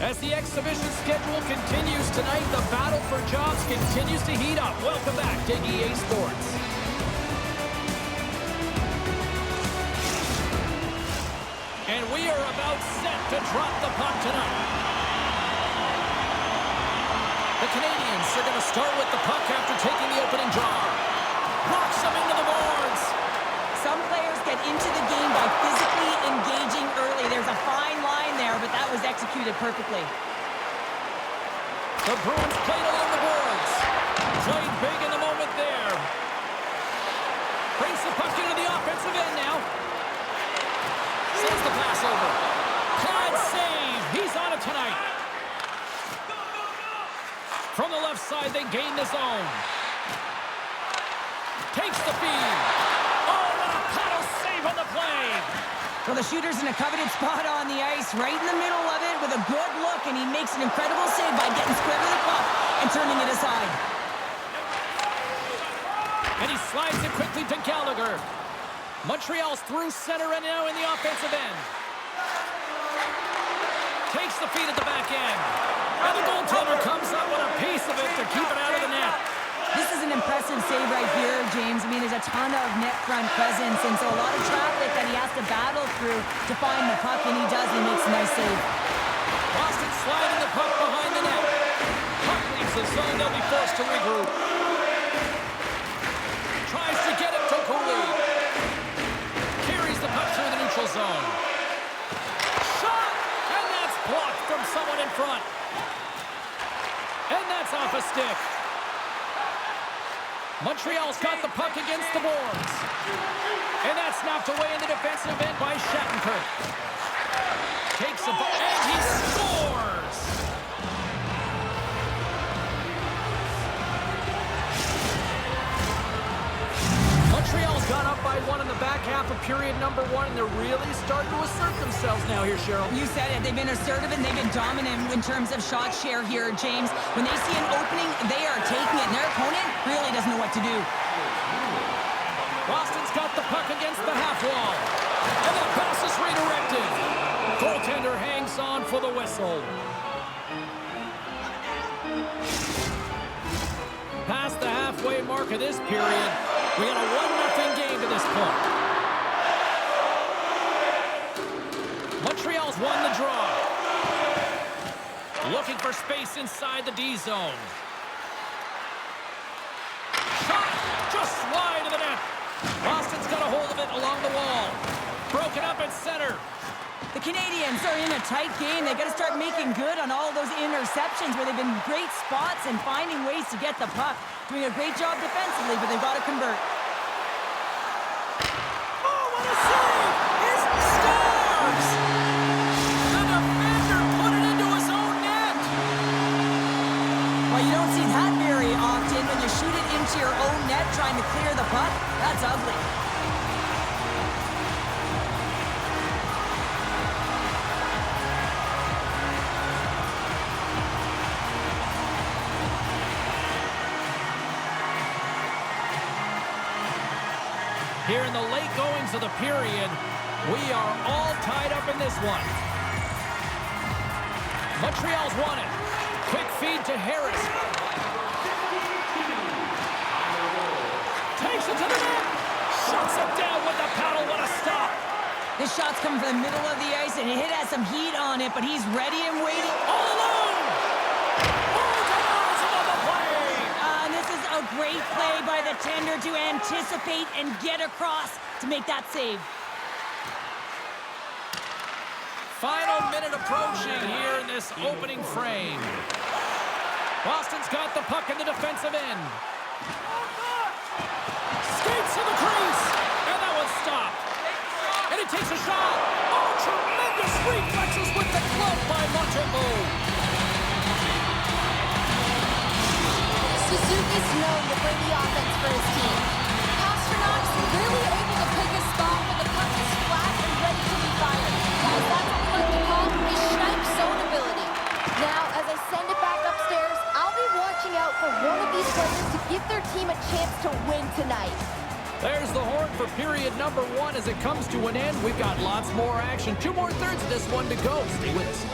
As the exhibition schedule continues tonight, the battle for jobs continues to heat up. Welcome back to EA Sports. And we are about set to drop the puck tonight. The Canadiens are going to start with the puck after taking the opening draw. Knocks them into the boards. Some players get into the game by physically engaging early. There's a fine line there, but that was executed perfectly. The Bruins played along the boards. Played big in the moment there. Brings the puck into the offensive end now. Sends the pass over. Clyde save. He's on it tonight. From the left side, they gain the zone. Takes the feed. Oh, what a paddle save on the play. Well, the shooter's in a coveted spot on the ice, right in the middle of it with a good look, and he makes an incredible save by getting square to the puck and turning it aside. And he slides it quickly to Gallagher. Montreal's through center and now in the offensive end. Takes the feed at the back end. And the goaltender comes up with a piece of it to keep it out of the net. This is an impressive save right here, James. I mean, there's a ton of net front presence, and so a lot of traffic that he has to battle through to find the puck, and he does, and he makes a nice save. Boston sliding the puck behind the net. Puck leaves the zone, they'll be forced to regroup. Tries to get it to Cooley. Carries the puck through the neutral zone. Shot! And that's blocked from someone in front. And that's off a stick. Montreal's got the puck against the boards. And that's knocked away in the defensive end by Shattenkirk. Takes the ball, and he scores! Montreal's gone up by one in the back half of period number one, and they're really starting to assert themselves now here, Cheryl. You said it. They've been assertive and they've been dominant in terms of shot share here, James. When they see an opening, they are taking it, and their opponent really doesn't know what to do. Boston's got the puck against the half wall. And the pass is redirected. Goaltender hangs on for the whistle. Past the halfway mark of this period, we got a 1-0 game to this point. Montreal's won the draw. Looking for space inside the D zone. Shot just wide of the net. Boston's got a hold of it along the wall. Broken up at center. The Canadiens are in a tight game. They got to start making good on all those interceptions where they've been great spots and finding ways to get the puck. Doing a great job defensively, but they've got to convert. Oh, what a save! It scores! The defender put it into his own net. Well, you don't see that very often when you shoot it into your own net trying to clear the puck. That's ugly. Here in the late goings of the period, we are all tied up in this one. Montreal's won it. Quick feed to Harris. Takes it to the net. Shuts it down with the paddle. What a stop. This shot's coming from the middle of the ice, and it has some heat on it, but he's ready and waiting. All alone. A great play by the tender to anticipate and get across to make that save. Final minute approaching here in this opening frame. Boston's got the puck in the defensive end. Skates to the crease, and that one's stopped. And he takes a shot. Oh, tremendous reflexes with the glove by Montembeault. Suzuki's known to bring the offense for his team. Pasternak's really able to pick a spot when the puck is flat and ready to be fired. Guys, that's what we like to call a snipe zone ability. Now, as I send it back upstairs, I'll be watching out for one of these players to give their team a chance to win tonight. There's the horn for period number one as it comes to an end. We've got lots more action. 2 more thirds of this one to go. Stay with us.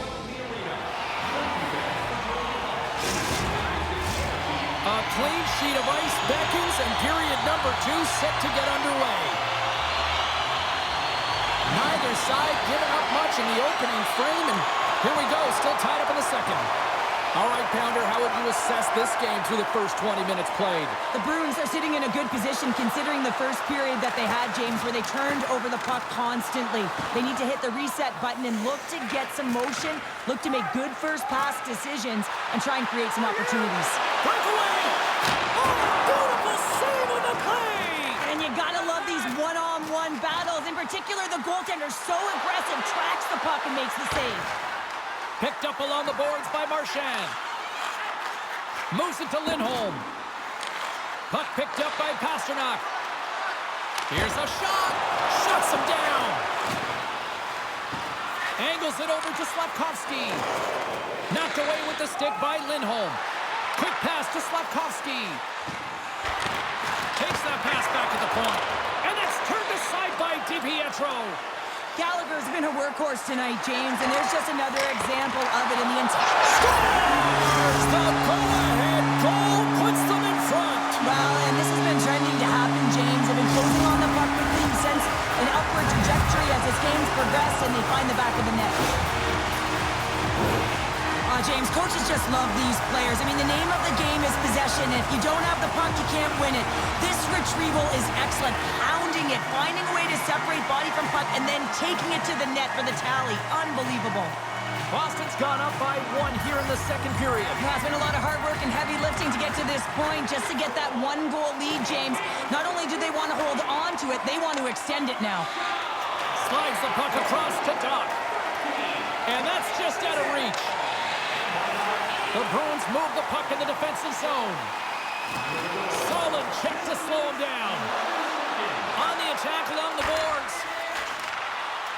A clean sheet of ice beckons, and period number 2 set to get underway. Neither side giving up much in the opening frame, and here we go, still tied up in the second. All right, Pounder, how would you assess this game through the first 20 minutes played? The Bruins are sitting in a good position considering the first period that they had, James, where they turned over the puck constantly. They need to hit the reset button and look to get some motion, look to make good first pass decisions, and try and create some opportunities. Breakaway! Oh, beautiful save on the play! And you gotta love these one-on-one battles. In particular, the goaltender so aggressive, tracks the puck and makes the save. Picked up along the boards by Marchand. Moves it to Lindholm. Puck picked up by Pastrnak. Here's a shot. Shuts him down. Angles it over to Slafkovsky. Knocked away with the stick by Lindholm. Quick pass to Slafkovsky. Takes that pass back at the point. And that's turned aside by DiPietro. Gallagher's been a workhorse tonight, James, and there's just another example of it in the entire... Scores! The go-ahead goal puts them in front. Well, and this has been trending to happen, James. They've been closing on the puck quickly since an upward trajectory as this game's progressed, and they find the back of the net. James, coaches just love these players. I mean, the name of the game is possession. If you don't have the puck, you can't win it. This retrieval is excellent. Pounding it, finding a way to separate body from puck, and then taking it to the net for the tally. Unbelievable. Boston's gone up by 1 here in the second period. It's been a lot of hard work and heavy lifting to get to this point, just to get that 1-goal lead, James. Not only do they want to hold on to it, they want to extend it now. Slides the puck across to Doc. And that's just out of reach. The Bruins move the puck in the defensive zone. Solid check to slow him down. On the attack along the boards.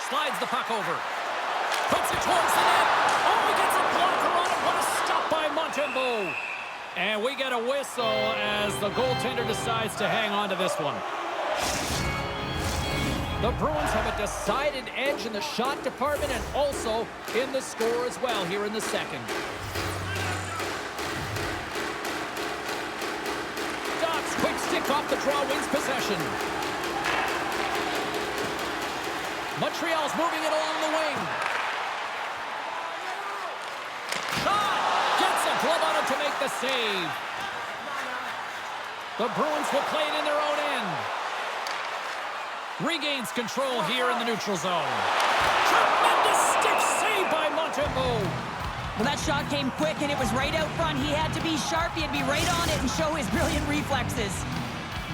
Slides the puck over. Puts it towards the net. Oh, he gets a blocker on it. What a stop by Montembeault. And we get a whistle as the goaltender decides to hang on to this one. The Bruins have a decided edge in the shot department and also in the score as well here in the second. Doc's quick stick off the draw wins possession. Montreal's moving it along the wing. Shot! Gets a glove on it to make the save. The Bruins will play it in their own end. Regains control here in the neutral zone. Tremendous stick save by Montembeault. Well, that shot came quick, and it was right out front. He had to be sharp. He had to be right on it and show his brilliant reflexes.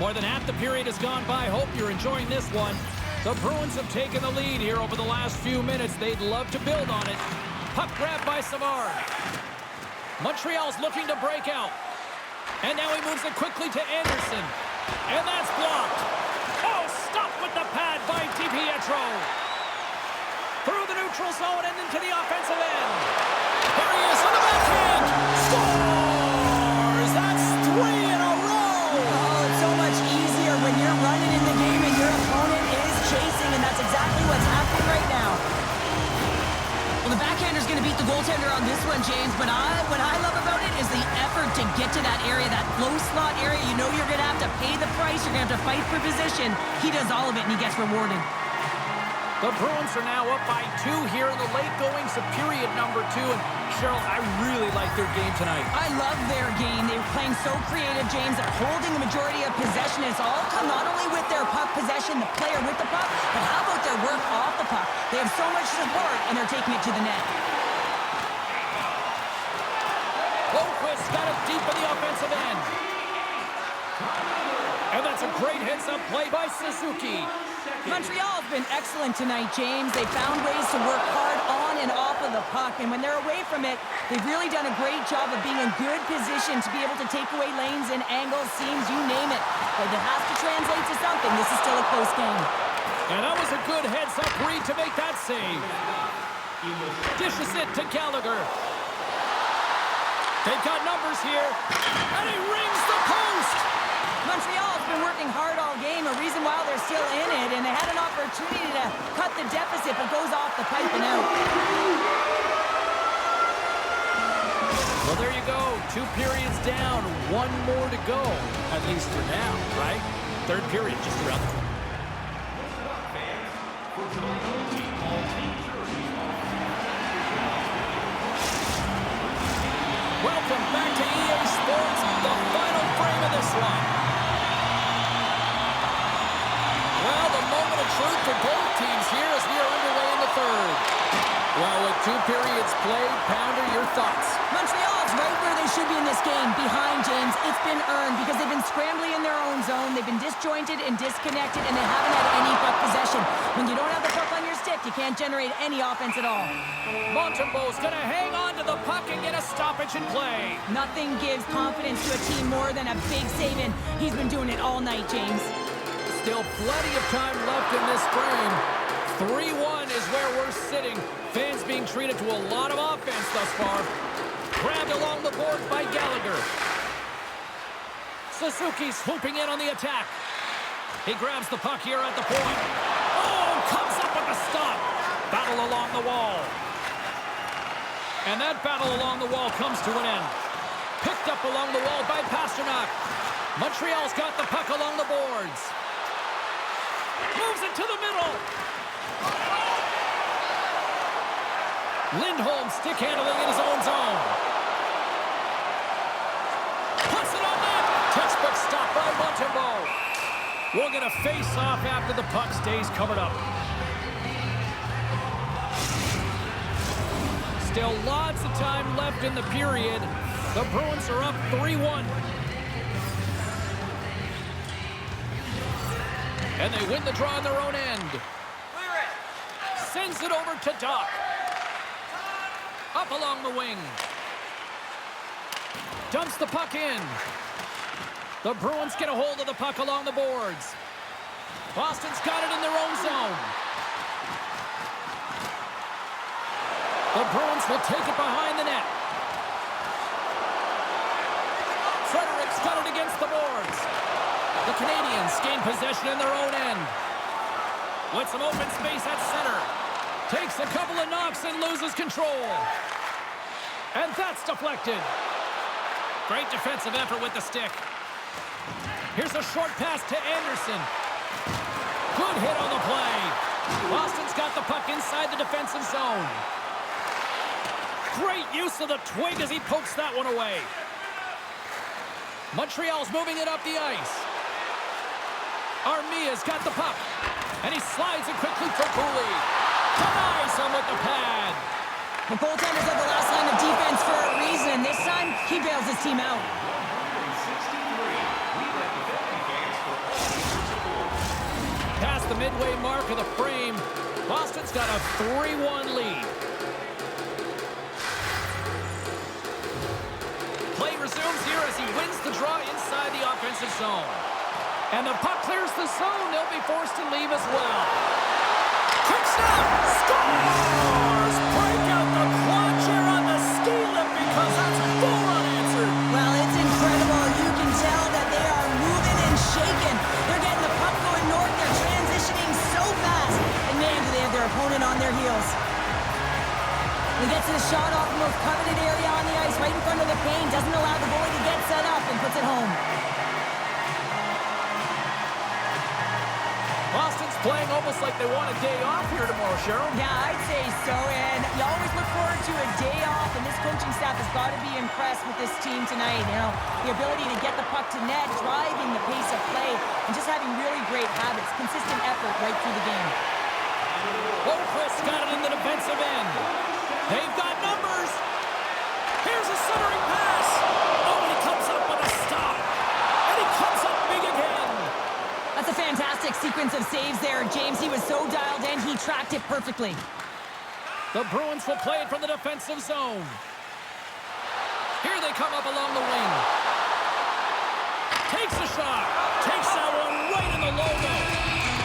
More than half the period has gone by. Hope you're enjoying this one. The Bruins have taken the lead here over the last few minutes. They'd love to build on it. Puck grab by Savard. Montreal's looking to break out. And now he moves it quickly to Anderson. And that's blocked. Oh, stop with the pad by DiPietro. Through the neutral zone and into the offensive end. There he is on the backhand. Scores! That's 3 in a row. Oh, it's so much easier when you're running in the game and your opponent is chasing, and that's exactly what's happening right now. Well, the backhander's going to beat the goaltender on this one, James, but what I love about it is the effort to get to that area, that low slot area. You know you're going to have to pay the price. You're going to have to fight for position. He does all of it, and he gets rewarded. The Bruins are now up by 2 here in the late goings of period number 2. And Cheryl, I really like their game tonight. I love their game. They were playing so creative, James, that holding the majority of possession has all come not only with their puck possession, the player with the puck, but how about their work off the puck? They have so much support, and they're taking it to the net. Boquist got it deep in the offensive end. And that's a great heads-up play by Suzuki. Montreal's been excellent tonight, James. They found ways to work hard on and off of the puck, and when they're away from it, they've really done a great job of being in good position to be able to take away lanes and angles, seams, you name it. But it has to translate to something. This is still a close game. And that was a good heads-up read to make that save. Dishes it to Gallagher. They've got numbers here, and he rings the post! Montreal's been working hard all game, a reason why they're still in it, and they had an opportunity to cut the deficit, but goes off the pipe and out. Well, there you go. 2 periods down, 1 more to go, at least for now, right? Third period just around the corner. Welcome back to EA Sports, the final frame of this one. Well, the moment of truth for both teams here as we are underway in the third. Well, with 2 periods played, Pounder, your thoughts? Montreal's right where they should be in this game. Behind, James. It's been earned because they've been scrambling in their own zone. They've been disjointed and disconnected, and they haven't had any puck possession. When you don't have the puck on your stick, you can't generate any offense at all. Montembeault's going to hang on to the puck and get a stoppage in play. Nothing gives confidence to a team more than a big save, and he's been doing it all night, James. Still plenty of time left in this frame. 3-1 is where we're sitting. Fans being treated to a lot of offense thus far. Grabbed along the board by Gallagher. Suzuki swooping in on the attack. He grabs the puck here at the point. Oh, comes up with a stop. Battle along the wall. And that battle along the wall comes to an end. Picked up along the wall by Pastrnak. Montreal's got the puck along the boards. Moves it to the middle. Lindholm stick handling in his own zone. Puts it on net. Textbook stop by Montembeault. We'll get a face-off after the puck stays covered up. Still lots of time left in the period. The Bruins are up 3-1. And they win the draw on their own end. Sends it over to Doc. Up along the wing. Dumps the puck in. The Bruins get a hold of the puck along the boards. Boston's got it in their own zone. The Bruins will take it behind the net. Frederic's got it against the boards. The Canadians gain possession in their own end. With some open space at center. Takes a couple of knocks and loses control. And that's deflected. Great defensive effort with the stick. Here's a short pass to Anderson. Good hit on the play. Boston's got the puck inside the defensive zone. Great use of the twig as he pokes that one away. Montreal's moving it up the ice. Armia's got the puck. And he slides it quickly for Cooley. Denies him with the pad. The goaltender's at the last line of defense for a reason, and this time, he bails his team out. Past the midway mark of the frame, Boston's got a 3-1 lead. Play resumes here as he wins the draw inside the offensive zone. And the puck clears the zone. They'll be forced to leave as well. Quick snap! Scores! Break out the clutch here on the ski lift because that's full unanswered. Well, it's incredible. You can tell that they are moving and shaking. They're getting the puck going north. They're transitioning so fast. And man, do they have their opponent on their heels. He gets the shot off the most coveted area on the ice, right in front of the paint. Doesn't allow the goalie to get set up and puts it home. Boston's playing almost like they want a day off here tomorrow, Cheryl. Yeah, I'd say so, and you always look forward to a day off, and this coaching staff has got to be impressed with this team tonight. You know, the ability to get the puck to net, driving the pace of play, and just having really great habits, consistent effort right through the game. Boquist got it in the defensive end. They've got numbers. Here's a centering pass. Oh, and he comes up with a stop. And he comes up big again. That's a fantastic sequence of saves there, James. He was so dialed in, he tracked it perfectly. The Bruins will play it from the defensive zone. Here they come up along the wing. Takes a shot. Takes that one right in the logo.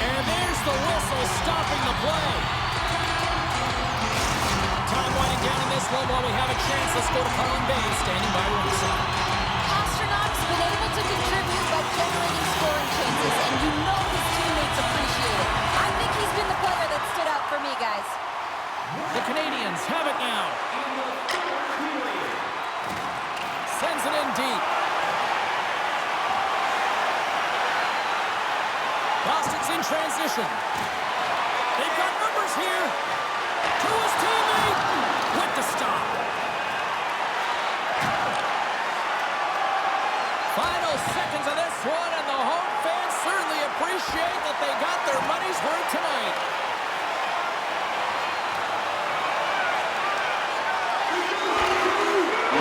And there's the whistle stopping the play. Time winding down in this one while we have a chance. Let's go to Colin Bay, standing by ringside. Pasternak's been able to contribute by generating scoring chances, and you know his teammates appreciate it. I think he's been the player that stood out for me, guys. The Canadians have it now. transition. They've got numbers here. To his teammate with the stop. Final seconds of this one, and the home fans certainly appreciate that they got their money's worth tonight.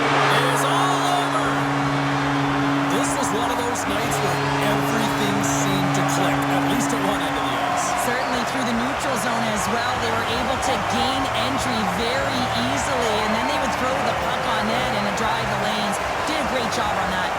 It is all over. This was one of those nights where everything seemed to click, at least at one end of the ice. Certainly through the neutral zone as well. They were able to gain entry very easily, and then they would throw the puck on net and drive the lanes. Did a great job on that.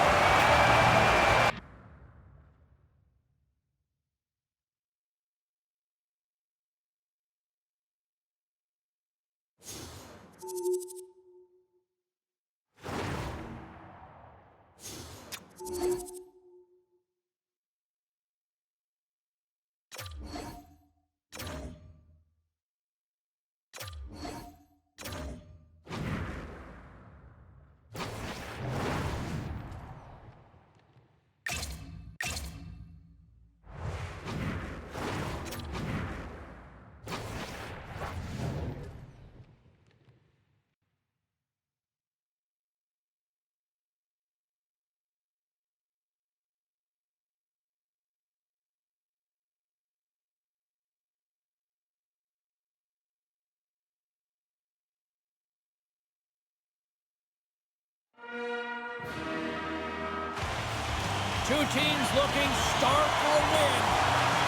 Two teams looking stark for a win,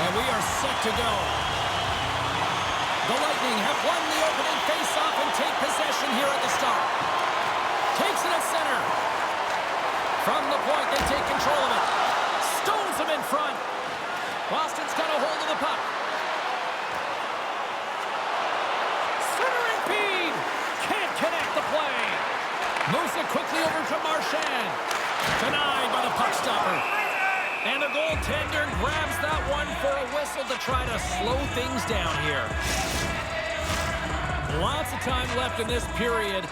and we are set to go. The Lightning have won the opening faceoff and take possession here at the start. Takes it at center. From the point, they take control of it. Stones him in front. Boston's got a hold of the puck. Centering feed. Can't connect the play. Moves it quickly over to Marchand. Denied by the puck stopper. And the goaltender grabs that one for a whistle to try to slow things down here. Lots of time left in this period.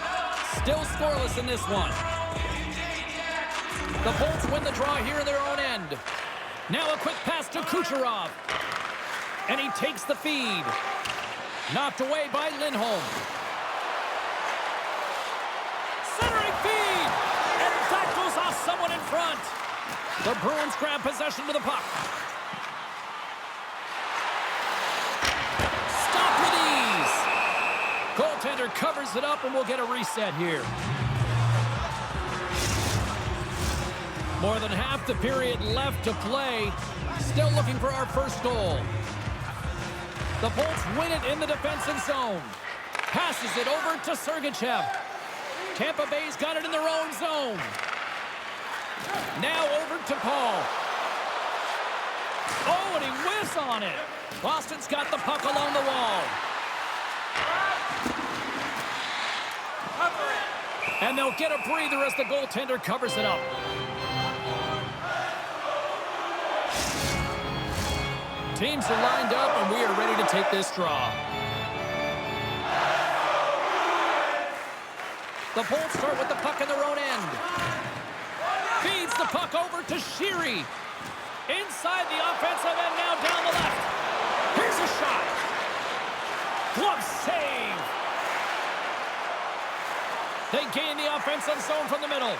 Still scoreless in this one. The Bolts win the draw here in their own end. Now a quick pass to Kucherov. And he takes the feed. Knocked away by Lindholm. Centering feed. And that goes off someone in front. The Bruins grab possession to the puck. Stop with ease. Goaltender covers it up and we'll get a reset here. More than half the period left to play. Still looking for our first goal. The Bolts win it in the defensive zone. Passes it over to Sergachev. Tampa Bay's got it in their own zone. Now over to Paul. Oh, and he whiffs on it. Boston's got the puck along the wall. And they'll get a breather as the goaltender covers it up. Teams are lined up, and we are ready to take this draw. The Bolts start with the puck in their own end. Feeds the puck over to Sheary. Inside the offensive end, now down the left. Here's a shot. Glove save. They gain the offensive zone from the middle.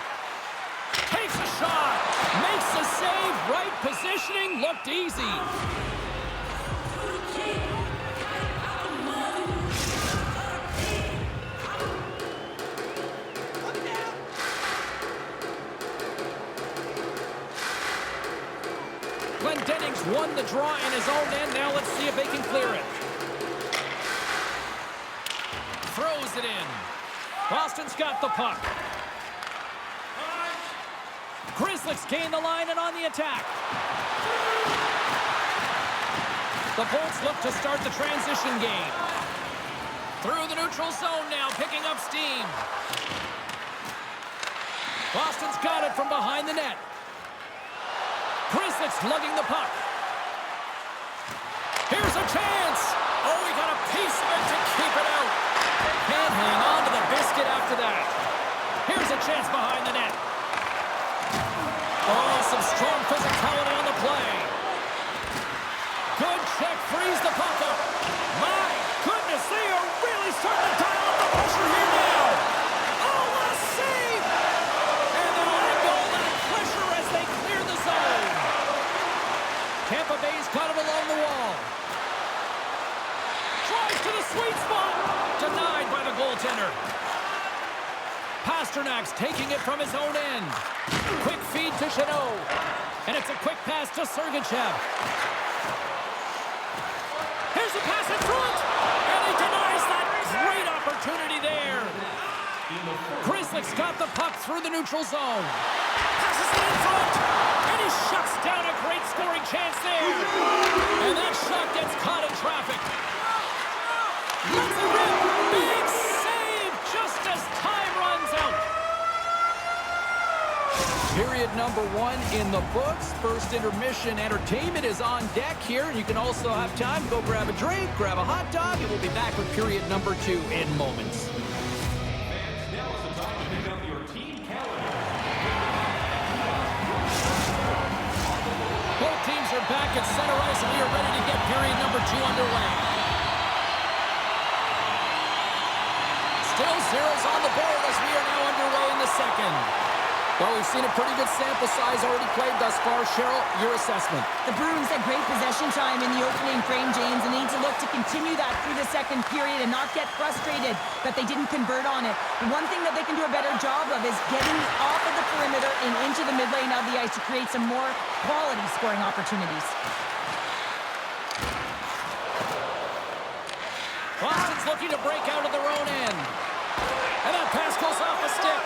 Takes a shot. Makes the save. Right positioning. Looked easy. Dennings won the draw in his own end. Now let's see if they can clear it. Throws it in. Boston's got the puck. Grizzlies gain the line and on the attack. The Bolts look to start the transition game. Through the neutral zone now, picking up steam. Boston's got it from behind the net. Grizzlies lugging the puck. Here's a chance. Oh, he got a piece of it to keep it out. Can't hang on to the biscuit after that. Here's a chance behind the net. Oh, some strong physicality on the play. Good the sweet spot. Denied by the goaltender. Pasternak's taking it from his own end. Quick feed to Chanot. And it's a quick pass to Sergachev. Here's a pass in front. And he denies that great opportunity there. Grzelcyk's got the puck through the neutral zone. Passes it in front. And he shuts down a great scoring chance there. And that shot gets caught in traffic. Let's it rip. Big save just as time runs out. Period number 1 in the books. First intermission entertainment is on deck here. You can also have time to go grab a drink, grab a hot dog, and we'll be back with period number 2 in moments. Both teams are back at center ice, and we are ready to get period number 2 underway. Still zeros on the board as we are now underway in the second. Well, we've seen a pretty good sample size already played thus far. Cheryl, your assessment. The Bruins had great possession time in the opening frame, James, and they need to look to continue that through the second period and not get frustrated that they didn't convert on it. The one thing that they can do a better job of is getting off of the perimeter and into the mid lane of the ice to create some more quality scoring opportunities. Boston's looking to break out of their own end. And that pass goes off a stick.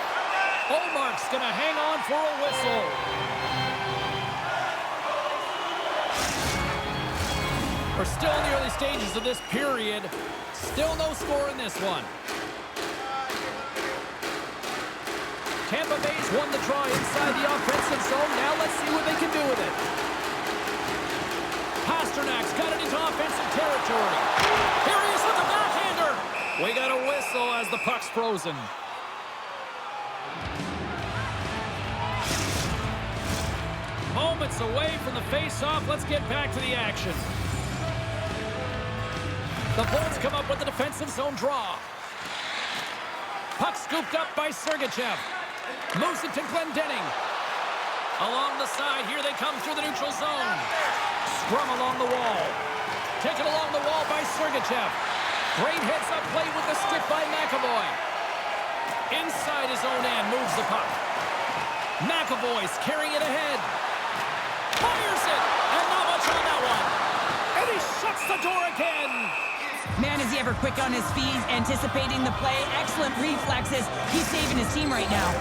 Olmark's going to hang on for a whistle. We're still in the early stages of this period. Still no score in this one. Tampa Bay's won the draw inside the offensive zone. Now let's see what they can do with it. Pasternak's got it into offensive territory. Here he is with the backhander. We got a whistle as the puck's frozen. Moments away from the face-off. Let's get back to the action. The Bolts come up with the defensive zone draw. Puck scooped up by Sergachev. Moves it to Glendening. Along the side, here they come through the neutral zone. Scrum along the wall. Taken along the wall by Sergachev. Great hits up play with the stick by McAvoy. Inside his own end, moves the puck. McAvoy's carrying it ahead. Fires it, and not much on that one. And he shuts the door again. Man, is he ever quick on his feet, anticipating the play. Excellent reflexes. He's saving his team right now.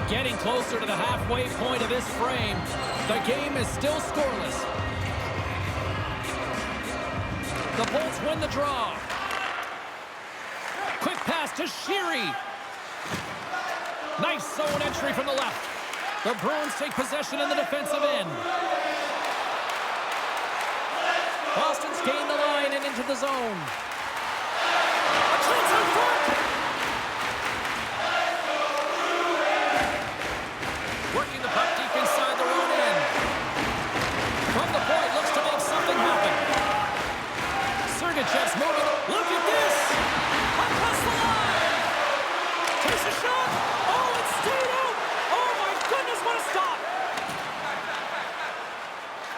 Getting closer to the halfway point of this frame. The game is still scoreless. The Bolts win the draw. Quick pass to Sheary. Nice zone entry from the left. The Bruins take possession in the defensive end. Boston's gained the line and into the zone. A chance in front. Working the puck deep inside their own end. From the point, looks to make something happen. Sergachev's moving. Look at this. Across the line. Takes a shot. Oh, it stayed out. Oh, my goodness, what a stop.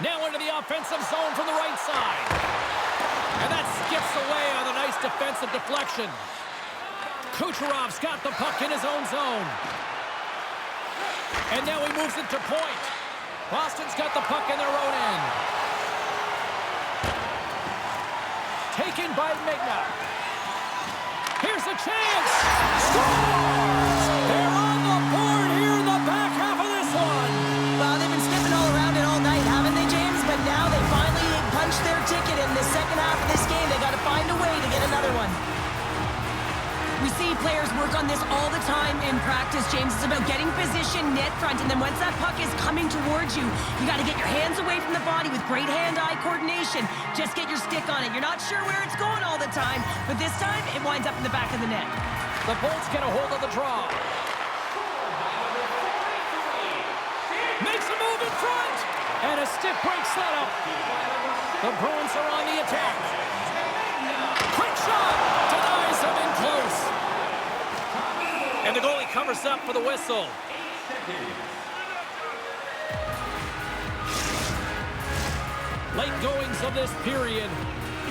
Now into the offensive zone from the right side. And that skips away on a nice defensive deflection. Kucherov's got the puck in his own zone. And now he moves it to point. Boston's got the puck in their own end. Taken by Megna. Here's a chance. Scores! They're on the board here in the back half of this one. Well, they've been sniffing all around it all night, haven't they, James? But now they finally punched their ticket in the second half of this game. They got to find a way to get another one. We see players work on this all the time in practice, James. It's about getting position net front, and then once that puck is coming towards you, you got to get your hands away from the body with great hand-eye coordination. Just get your stick on it. You're not sure where it's going all the time, but this time it winds up in the back of the net. The Bolts get a hold of the draw. Makes a move in front, and a stick breaks that up. The Bruins are on the attack. Quick shot, denies him in close. And the goalie covers up for the whistle. Late goings of this period,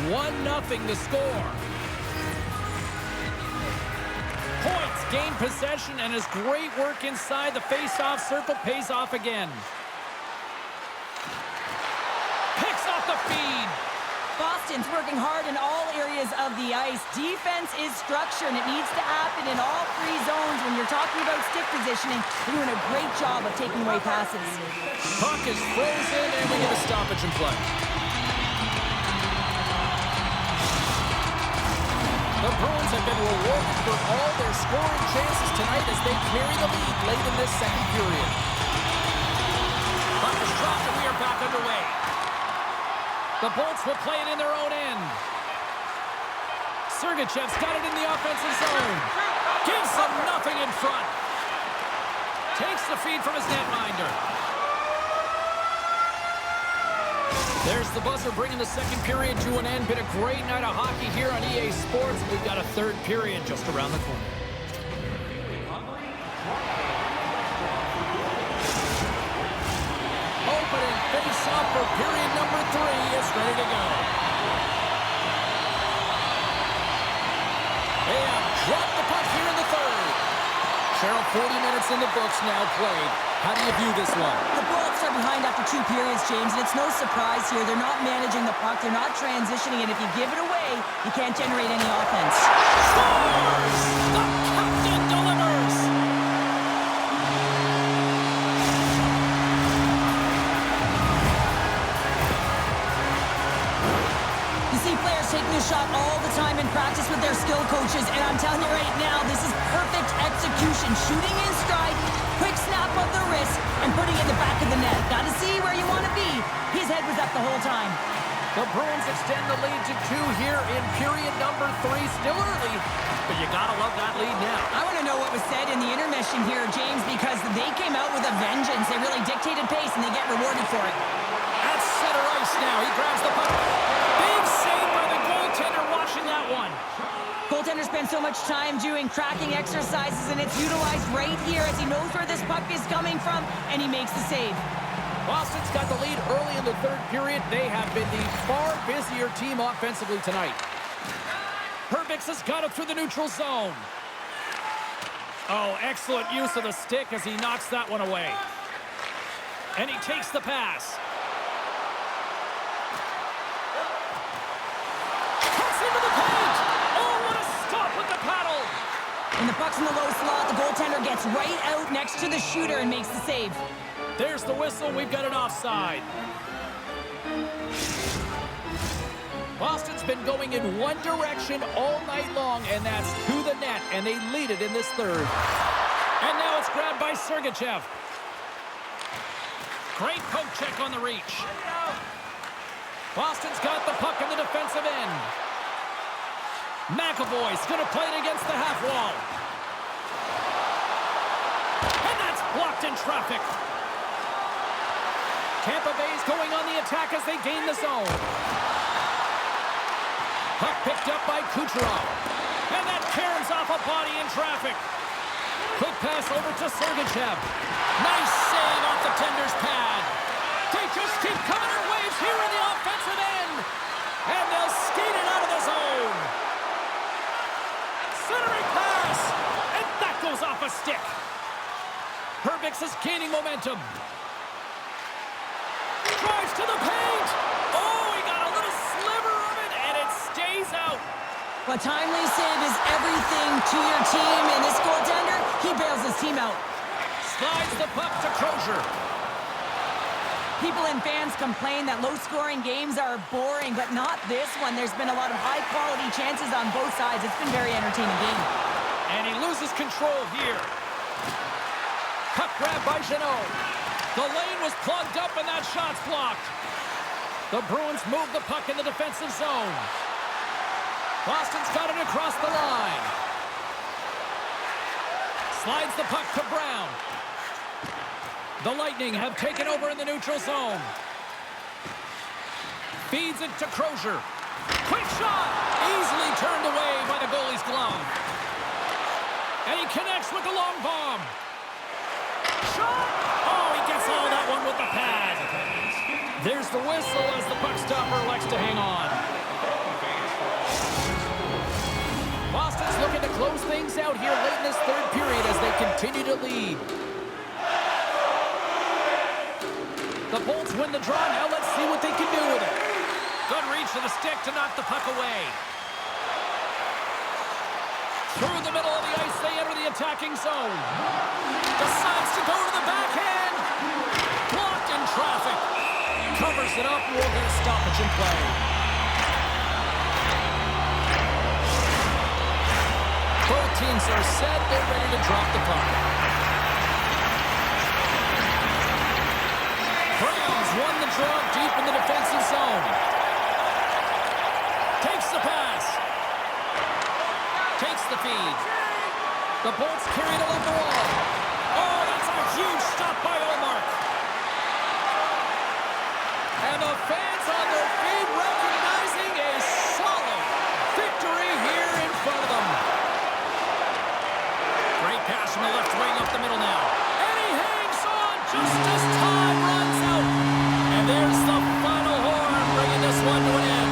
1-0 to score. points, gain possession, and his great work inside the face-off circle pays off again. Picks off the feed. Boston's working hard in all areas of the ice. Defense is structure, and it needs to happen in all three zones. When you're talking about stick positioning, they're doing a great job of taking away passes. Puck is frozen, and we get a stoppage in play. The Bruins have been rewarded for all their scoring chances tonight as they carry the lead late in this second period. Puck is dropped, and we are back underway. The Bolts will play it in their own end. Sergachev's got it in the offensive zone. Gives them nothing in front. Takes the feed from his netminder. There's the buzzer bringing the second period to an end. Been a great night of hockey here on EA Sports. We've got a third period just around the corner. Opening face-off for period number 3 is ready to go. They have dropped the puck here in the third. Cheryl, 40 minutes in the books now played. How do you view this one? The Bullets are behind after 2 periods, James, and it's no surprise here. They're not managing the puck. They're not transitioning, and if you give it away, you can't generate any offense. Scores! The captain delivers! You see players taking a shot all the time in practice with their skill coaches, and I'm telling you right now, this is perfect execution. Shooting in stride, quick snap of the wrist, and putting it in the back of the net. Got to see where you want to be. His head was up the whole time. The Bruins extend the lead to 2 here in period number 3. Still early, but you gotta love that lead now. I want to know what was said in the intermission here, James, because they came out with a vengeance. They really dictated pace, and they get rewarded for it. At center ice now, he grabs the puck. Big save by the goaltender watching that one. Goaltender spends so much time doing tracking exercises, and it's utilized right here as he knows where this puck is coming from, and he makes the save. Boston's got the lead early in the third period. They have been the far busier team offensively tonight. Perbix has got it through the neutral zone. Oh, excellent use of the stick as he knocks that one away. And he takes the pass. Cuts into the paint! Oh, what a stop with the paddle! When the puck's in the low slot, the goaltender gets right out next to the shooter and makes the save. There's the whistle. We've got an offside. Boston's been going in one direction all night long, and that's to the net, and they lead it in this third. And now it's grabbed by Sergachev. Great poke check on the reach. Boston's got the puck in the defensive end. McAvoy's going to play it against the half wall. And that's blocked in traffic. Tampa Bay's going on the attack as they gain the zone. Puck picked up by Kucherov. And that caroms off a body in traffic. Quick pass over to Sergachev. Nice save off the tender's pad. They just keep coming in waves here in the offensive end. And they'll skate it out of the zone. Centering pass. And that goes off a stick. Perbix is gaining momentum. Drives to the paint. Oh, he got a little sliver of it, and it stays out. A timely save is everything to your team, and this goaltender, he bails his team out. Slides the puck to Crozier. People and fans complain that low-scoring games are boring, but not this one. There's been a lot of high-quality chances on both sides. It's been a very entertaining game. And he loses control here. Puck grab by Jeannot. The lane was plugged up, and that shot's blocked. The Bruins move the puck in the defensive zone. Boston's got it across the line. Slides the puck to Brown. The Lightning have taken over in the neutral zone. Feeds it to Crozier. Quick shot! Easily turned away by the goalie's glove. And he connects with the long bomb. Shot! Oh, he gets all that one with the pad. There's the whistle as the puck stopper elects to hang on. Boston's looking to close things out here late in this third period as they continue to lead. The Bolts win the draw. Now let's see what they can do with it. Good reach to the stick to knock the puck away. Through the middle of the ice, they enter the attacking zone. Decides to go to the backhand. Blocked in traffic. Covers it up. We'll get a stoppage in play. Both teams are set. They're ready to drop the puck. Browns won the draw deep in the defensive zone. Takes the pass. Takes the feed. The Bolts carry it along the wall. Oh, that's a huge stop by Ullmark. And the fans on their feet recognizing a solid victory here in front of them. Great pass from the left wing up the middle now. And he hangs on just as time runs out. And there's the final horn, bringing this one to an end.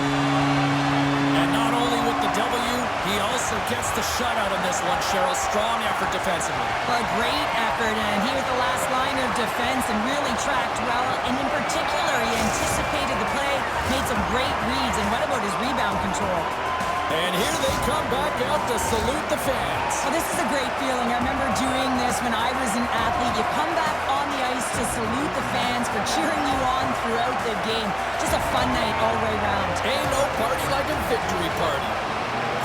And not only with the W, he also gets the shutout on this one, Cheryl. Strong effort defensively. A great effort, and he was the last line of defense and really tracked well. And in particular, he anticipated the play, made some great reads, and what about his rebound control? And here they come back out to salute the fans. Well, this is a great feeling. I remember doing this when I was an athlete. You come back on the ice to salute the fans for cheering you on throughout the game. Just a fun night all the way around. Ain't no party like a victory party.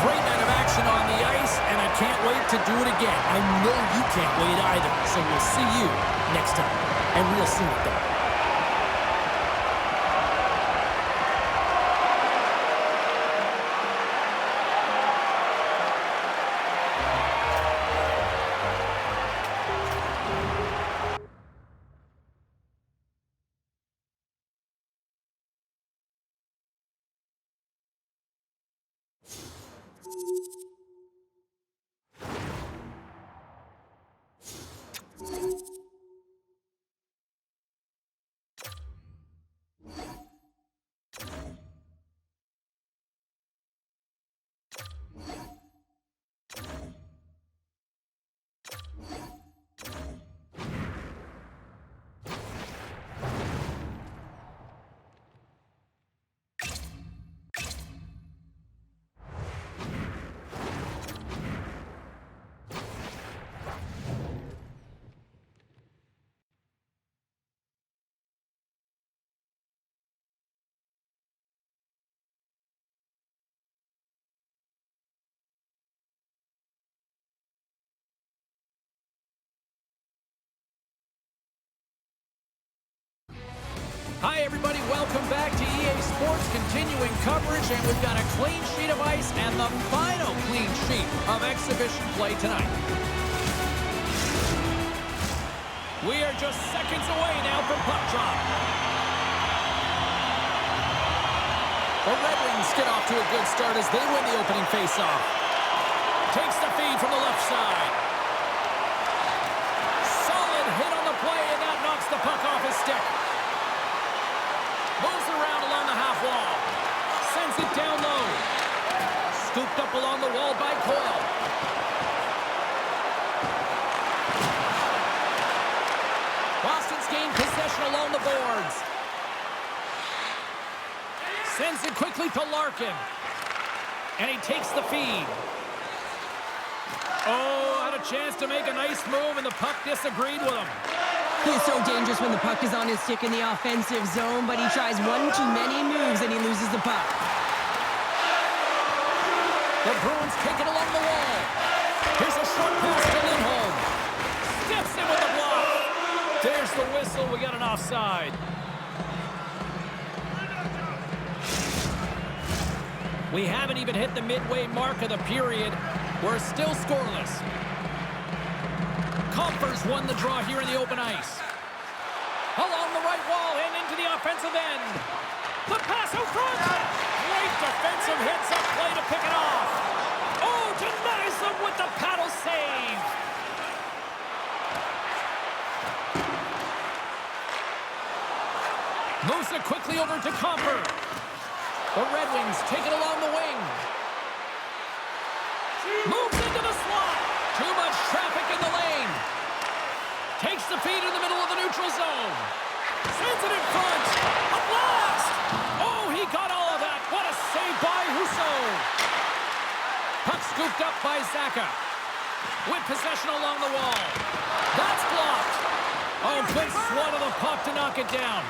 Great night of action on the ice, and I can't wait to do it again. I know you can't wait either. So we'll see you next time. And real soon, though. Hi, everybody. Welcome back to EA Sports. Continuing coverage, and we've got a clean sheet of ice and the final clean sheet of exhibition play tonight. We are just seconds away now from puck drop. The Red Wings get off to a good start as they win the opening faceoff. Takes the feed from the left side. Solid hit on the play, and that knocks the puck off his stick. Moves around along the half wall. Sends it down low. Scooped up along the wall by Coyle. Boston's gained possession along the boards. Sends it quickly to Larkin. And he takes the feed. Oh, had a chance to make a nice move, and the puck disagreed with him. He's so dangerous when the puck is on his stick in the offensive zone, but he tries one too many moves and he loses the puck. The Bruins take it along the wall. Here's a short pass to Lindholm. Steps in with the block. There's the whistle. We got an offside. We haven't even hit the midway mark of the period. We're still scoreless. Compher's won the draw here in the open ice. Along the right wall and into the offensive end. The pass out front. Great defensive hits up play to pick it off. Oh, denies them with the paddle save. Moves it quickly over to Compher. The Red Wings take it along the wing. Moves into the Takes the feed in the middle of the neutral zone. Sends it in front. A blast! Oh, he got all of that. What a save by Husso. Puck scooped up by Zacha. With possession along the wall. That's blocked. Oh, quick swat of the puck to knock it down.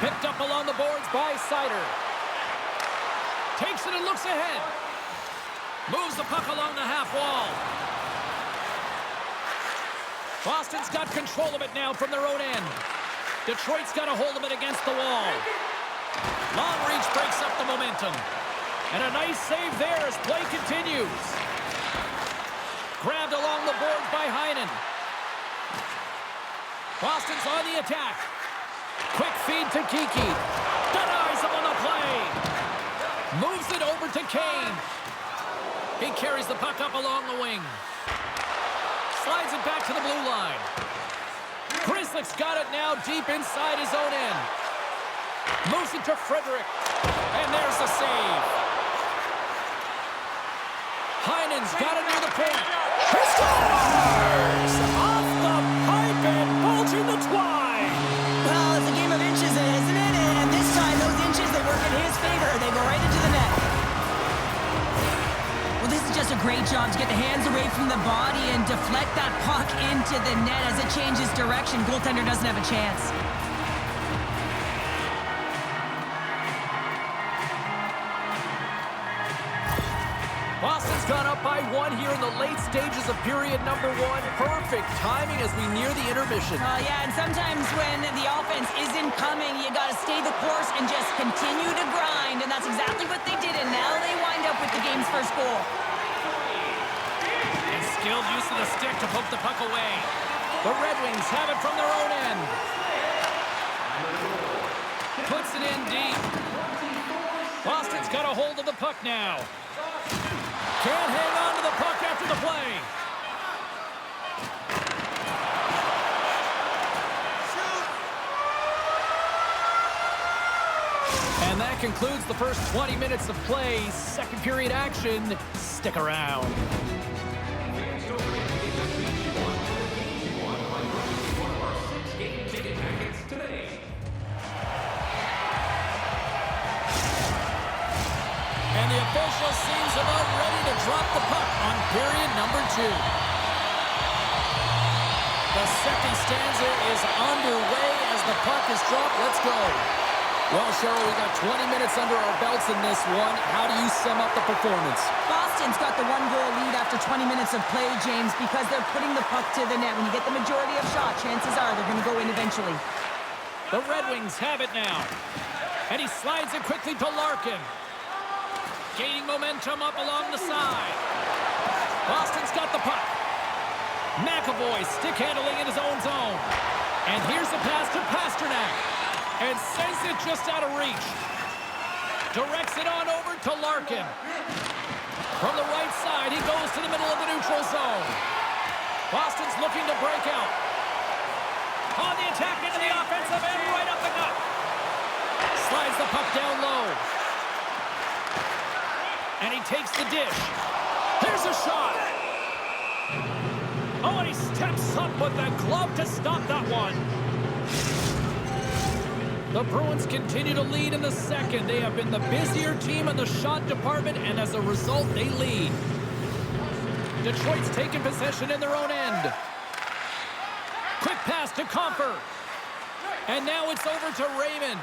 Picked up along the boards by Seider. Takes it and looks ahead. Moves the puck along the half wall. Boston's got control of it now from their own end. Detroit's got a hold of it against the wall. Long reach breaks up the momentum. And a nice save there as play continues. Grabbed along the boards by Heinen. Boston's on the attack. Quick feed to Kiki. Denies him on the play. Moves it over to Kane. He carries the puck up along the wing. Slides it back to the blue line. Grzelcyk's got it now deep inside his own end. Moves it to Frederick. And there's the save. Heinen's got it near the point. He scores! Off the pipe and bulging the twine. Well, it's a game of inches, isn't it? And this time, those inches, they work in his favor. They go right into the net. Well, this is just a great job to get the hands away from the body and deflect that puck into the net as it changes direction. Goaltender doesn't have a chance. Boston's gone up by one here in the late stages of period number one. Perfect timing as we near the intermission. Yeah, and sometimes when the offense isn't coming, you got to stay the course and just continue to grind, and that's exactly what they did, and now they wind up with the game's first goal. And skilled use of the stick to poke the puck away. The Red Wings have it from their own end. Puts it in deep. Boston's got a hold of the puck now. Can't hang on to the puck after the play. And that concludes the first 20 minutes of play. Second period action. Stick around. And the official seems about ready to drop the puck on period number 2. The second stanza is underway as the puck is dropped. Let's go. Well, Cheryl, we got 20 minutes under our belts in this one. How do you sum up the performance? Boston's got the one-goal lead after 20 minutes of play, James, because they're putting the puck to the net. When you get the majority of shots, chances are they're going to go in eventually. The Red Wings have it now. And he slides it quickly to Larkin. Gaining momentum up along the side. Boston's got the puck. McAvoy stick handling in his own zone. And here's the pass to Pastrnak. And sends it just out of reach. Directs it on over to Larkin. From the right side, he goes to the middle of the neutral zone. Boston's looking to break out. On the attack into the offensive end, right up the gut. Slides the puck down low. And he takes the dish. Here's a shot. Oh, and he steps up with the glove to stop that one. The Bruins continue to lead in the second. They have been the busier team in the shot department, and as a result, they lead. Detroit's taken possession in their own end. Quick pass to Comfer. And now it's over to Raymond.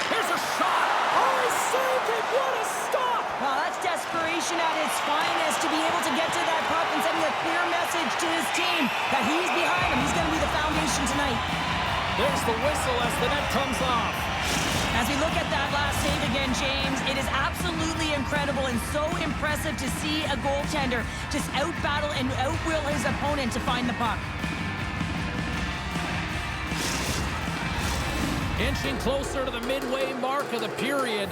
Here's a shot. Oh, he saved it. What a stop. Well, that's desperation at its finest to be able to get to that puck and sending a clear message to his team that he's behind him. He's going to be the foundation tonight. There's the whistle as the net comes off. As we look at that last save again, James, it is absolutely incredible and so impressive to see a goaltender just out-battle and out-will his opponent to find the puck. Inching closer to the midway mark of the period.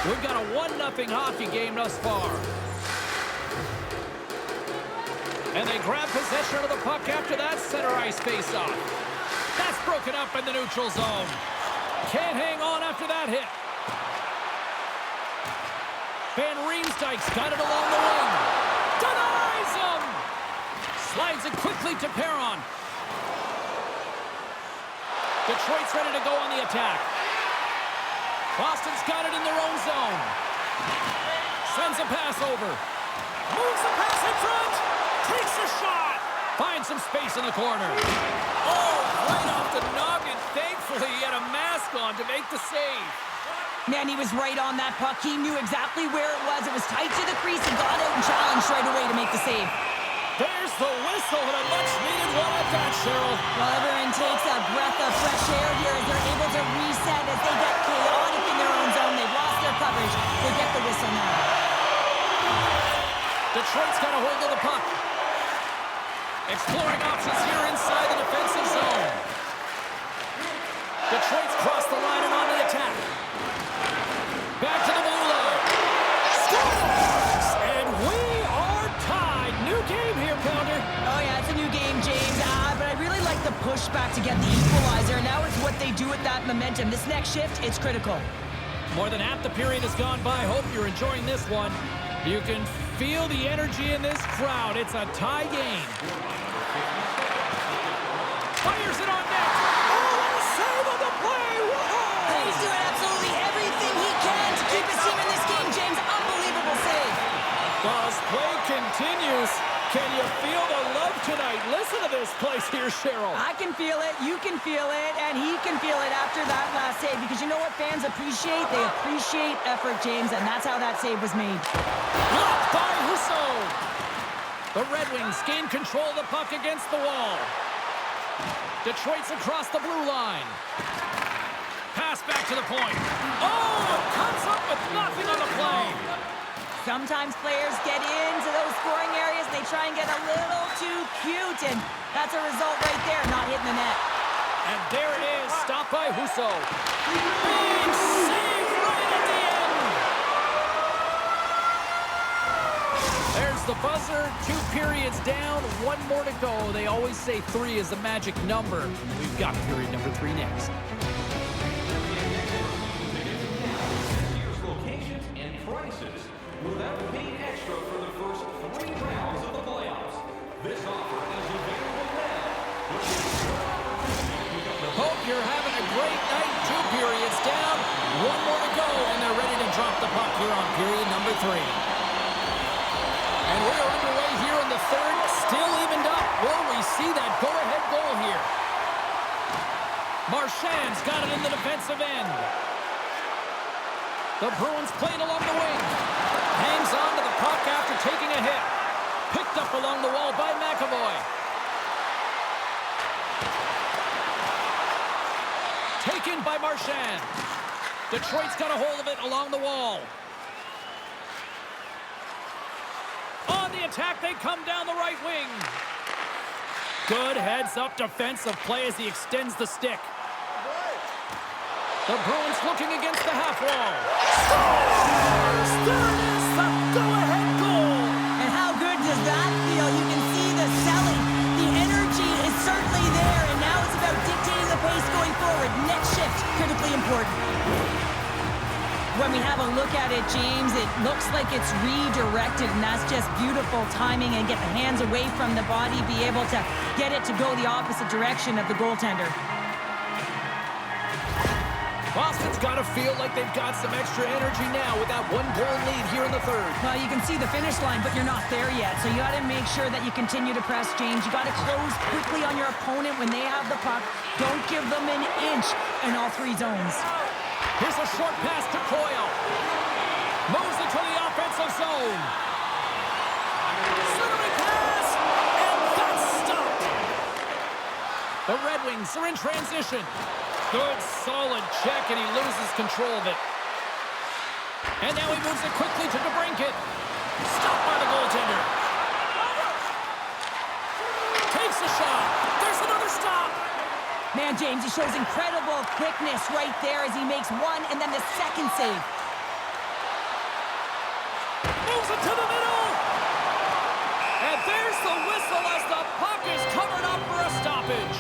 We've got a 1-0 hockey game thus far. And they grab possession of the puck after that center ice face-off. That's broken up in the neutral zone. Can't hang on after that hit. Van Riemsdyk's got it along the wing. Denies him! Slides it quickly to Perron. Detroit's ready to go on the attack. Boston's got it in their own zone. Sends a pass over. Moves the pass in front. Takes a shot. Finds some space in the corner. Oh, right off the noggin. Thankfully, he had a mask on to make the save. Man, he was right on that puck. He knew exactly where it was. It was tight to the crease. He got out and challenged right away to make the save. There's the whistle and a much-needed one at that, Cheryl. Well, everyone takes a breath of fresh air here as they're able to reset as they get chaotic in their own zone. They've lost their coverage. They get the whistle now. Detroit's got a hold of the puck. Exploring options here inside the defensive zone. Detroit's crossed the line and on the attack. Back to the blue line. Scores! And we are tied. New game here, Pounder. Oh, yeah, it's a new game, James. But I really like the pushback to get the equalizer. Now it's what they do with that momentum. This next shift, it's critical. More than half the period has gone by. Hope you're enjoying this one. You can feel the energy in this crowd. It's a tie game. Fires it on net. Oh, what a save on the play. Whoa! He's doing absolutely everything he can to keep his team in this game, James. Unbelievable save. As play continues, can you feel the love tonight? Listen to this place here, Cheryl. I can feel it, you can feel it, and he can feel it after that last save. Because you know what fans appreciate? They appreciate effort, James, and that's how that save was made. Blocked by Husso. The Red Wings gain control of the puck against the wall. Detroit's across the blue line. Pass back to the point. Oh, it comes up with nothing on the play. Sometimes players get into those scoring areas. They try and get a little too cute, and that's a result right there, not hitting the net. And there it is, stopped by Husso. Big save right at the end. There's the buzzer, 2 periods down, 1 more to go. They always say 3 is the magic number. We've got period number 3 next. Here's locations and prices without paying extra for the first 3 rounds of the playoffs. This offer is available now. Hope you're having a great night. 2 periods down, 1 more to go, and they're ready to drop the puck here on period number 3. And we are underway here in the third, still evened up. Will we see that go-ahead goal here? Marchand's got it in the defensive end. The Bruins playing along the wing. Hangs on to the puck after taking a hit. Picked up along the wall by McAvoy. Taken by Marchand. Detroit's got a hold of it along the wall. On the attack, they come down the right wing. Good heads-up defensive play as he extends the stick. The Bruins looking against the half wall. Scores! There it is, the go-ahead goal! And how good does that feel? You can see the selling. The energy is certainly there, and now it's about dictating the pace going forward. Next shift, critically important. When we have a look at it, James, it looks like it's redirected, and that's just beautiful timing and get the hands away from the body, be able to get it to go the opposite direction of the goaltender. Boston's got to feel like they've got some extra energy now with that 1-goal lead here in the third. Well, you can see the finish line, but you're not there yet. So you got to make sure that you continue to press, James. You got to close quickly on your opponent when they have the puck. Don't give them an inch in all 3 zones. Here's a short pass to Coyle. Moves into the offensive zone. Centering pass, and that's stopped. The Red Wings are in transition. Good, solid check, and he loses control of it. And now he moves it quickly to DeBrincat. Stopped by the goaltender. Takes a shot. There's another stop. Man, James, he shows incredible quickness right there as he makes 1 and then the second save. Moves it to the middle. And there's the whistle as the puck is covered up for a stoppage.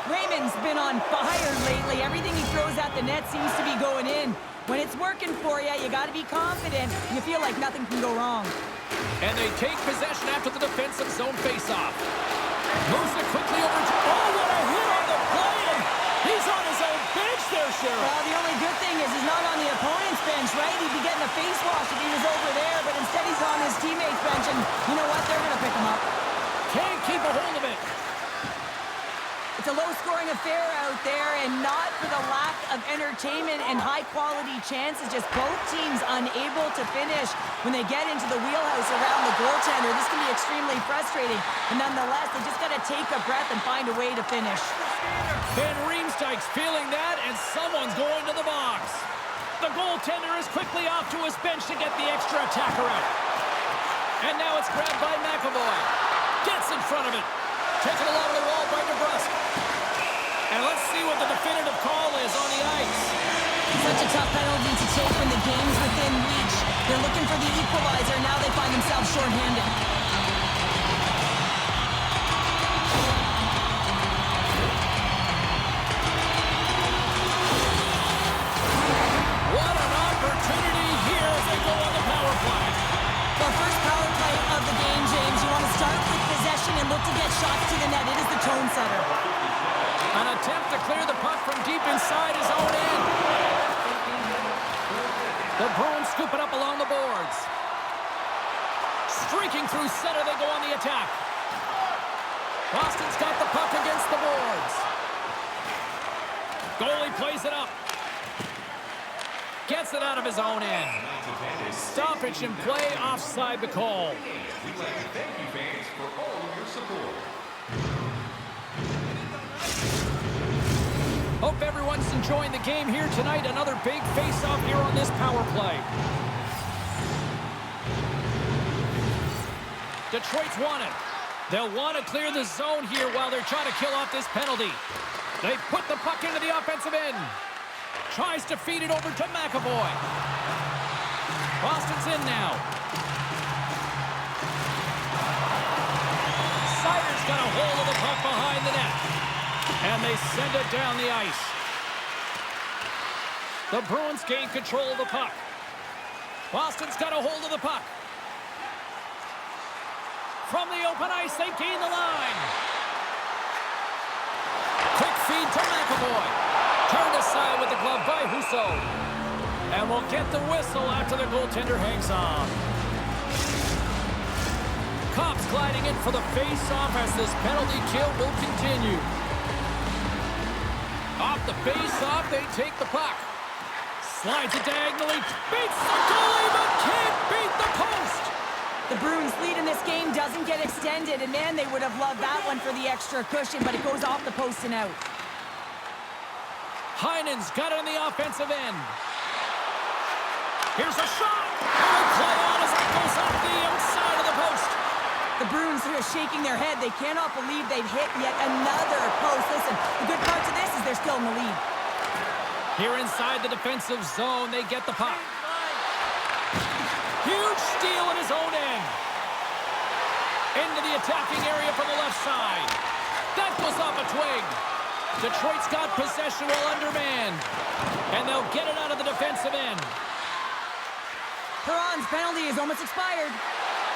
Raymond's been on fire lately. Everything he throws at the net seems to be going in. When it's working for you, you got to be confident. You feel like nothing can go wrong. And they take possession after the defensive zone faceoff. Moves it quickly over to... Oh, what a hit on the play! And he's on Cheryl. Well, the only good thing is he's not on the opponent's bench, right? He'd be getting a face wash if he was over there, but instead he's on his teammate's bench, and you know what? They're going to pick him up. Can't keep a hold of it. It's a low-scoring affair out there, and not for the lack of entertainment and high-quality chances. Just both teams unable to finish when they get into the wheelhouse around the goaltender. This can be extremely frustrating, but nonetheless, they just got to take a breath and find a way to finish. Van Riemsdyk's feeling that, and someone's going to the box. The goaltender is quickly off to his bench to get the extra attacker out. And now it's grabbed by McAvoy. Gets in front of it. Taken along the wall by DeBrusk. And let's see what the definitive call is on the ice. Such a tough penalty to take when the game's within reach. They're looking for the equalizer. Now they find themselves shorthanded. What an opportunity here as they go on the power play. Well, first power play of the game, James. You want to start with possession and look to get shots to the net. It is the tone setter. An attempt to clear the puck from deep inside his own end. The Bruins scoop it up along the boards. Streaking through center, they go on the attack. Boston's got the puck against the boards. Goalie plays it up. Gets it out of his own end. Stoppage in play, offside the call. We'd like to thank you fans for all of your support. Hope everyone's enjoying the game here tonight. Another big face-off here on this power play. Detroit's won it. They'll want to clear the zone here while they're trying to kill off this penalty. They put the puck into the offensive end. Tries to feed it over to McAvoy. Boston's in now. Sider's got a hold of the puck behind the net. And they send it down the ice. The Bruins gain control of the puck. Boston's got a hold of the puck. From the open ice, they gain the line. Quick feed to McAvoy. Turned aside with the glove by Husso. And we'll get the whistle after the goaltender hangs on. Cops gliding in for the face-off as this penalty kill will continue. Off the face-off, they take the puck. Slides it diagonally, beats the goalie, but can't beat the post. The Bruins' lead in this game doesn't get extended, and man, they would have loved that one for the extra cushion, but it goes off the post and out. Heinen's got it on the offensive end. Here's a shot. And a play on as it goes off the outside of the post. The Bruins are shaking their head. They cannot believe they've hit yet another post. Listen, the good part to this is they're still in the lead. Here inside the defensive zone, they get the puck. Huge steal in his own end. Into the attacking area from the left side. That goes off a twig. Detroit's got possession while undermanned. And they'll get it out of the defensive end. Perron's penalty is almost expired.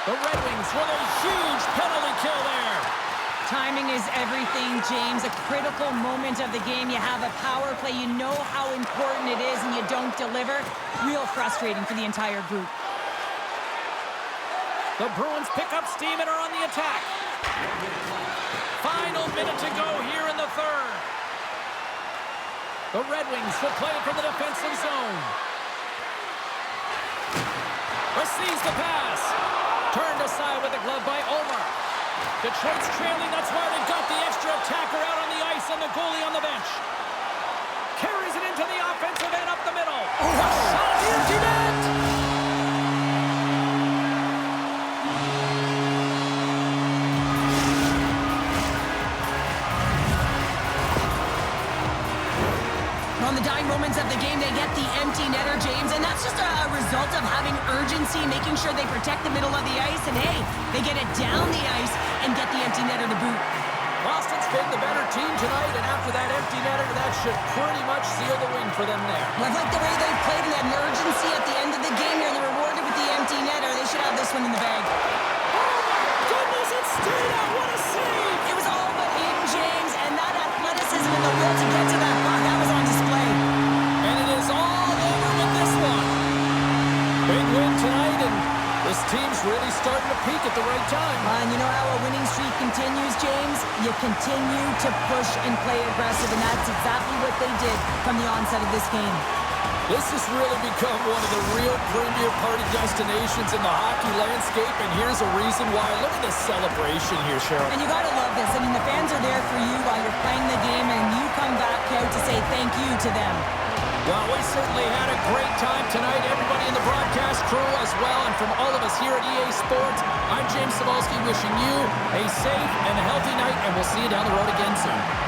The Red Wings with a huge penalty kill there. Timing is everything, James. A critical moment of the game. You have a power play. You know how important it is, and you don't deliver. Real frustrating for the entire group. The Bruins pick up steam and are on the attack. Final minute to go here in the third. The Red Wings will play it from the defensive zone. Receives the pass. Turned aside with the glove by Omar. Detroit's trailing. That's why they've got the extra attacker out on the ice and the goalie on the bench. Carries it into the offensive end up the middle. Oh, a shot at the empty net. On the dying moments of the game, they get the empty netter, James, and that's just a result of having urgency, making sure they protect the middle of the ice, and hey, they get it down the ice and get the empty netter to boot. Boston's been the better team tonight, and after that empty netter, that should pretty much seal the win for them there. I like the way they played in that urgency at the end of the game here. They're rewarded with the empty netter. They should have this one in the bag. Goodness, it stayed out. What a save! It was all but in, James, and that athleticism and the will to get to that puck, that was on display. team's really starting to peak at the right time. And you know how a winning streak continues, James? You continue to push and play aggressive, and that's exactly what they did from the onset of this game. This has really become one of the real premier party destinations in the hockey landscape, and here's a reason why. Look at the celebration here, Cheryl. And you gotta love this. I mean, the fans are there for you while you're playing the game, and you come back out to say thank you to them. Well, we certainly had a great time tonight. Everybody in the broadcast crew as well, and from all of us here at EA Sports, I'm James Cybulski wishing you a safe and healthy night, and we'll see you down the road again soon.